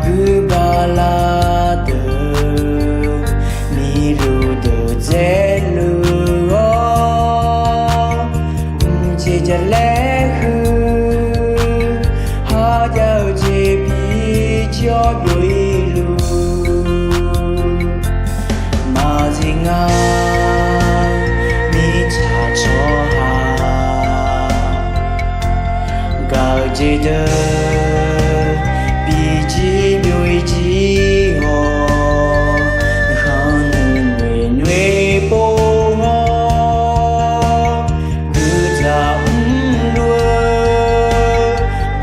cứ ba la de mi ru de dễ lu o chỉ cho lẽ hư ha giao chỉ bi cho bụi lu mà gì ngà mi cha cho ha gạo chỉ de bi chỉ bụi chỉ ho không nuôi nuôi bố ho cứ ra nuôi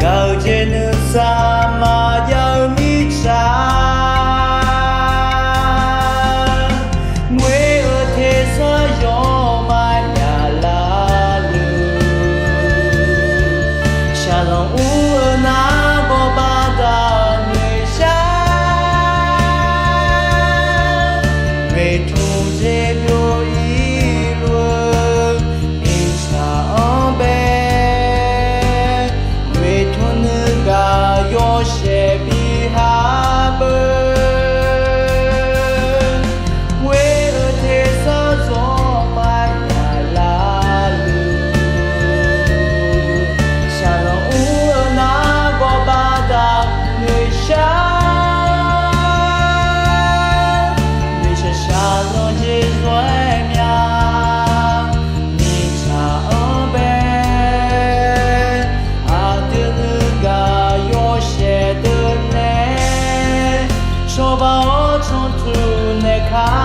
gạo chỉ nước xa mà giao mi cha quê ở thế giới gió mà nhà lá lư xa lòng u ở na có ba ta người xa về thu dễ biểu ý luôn in xa ở bé về thu nữ gà yo sẽ bị hạ bờ quê ở thế giới gió mà nhà lá lư xa lòng u ở na có ba ta người xa người xa xa lo dễ rồi nhà mi cha ở bên à từ nữ gà yo sẽ từ nè cho bao trong thu nè khá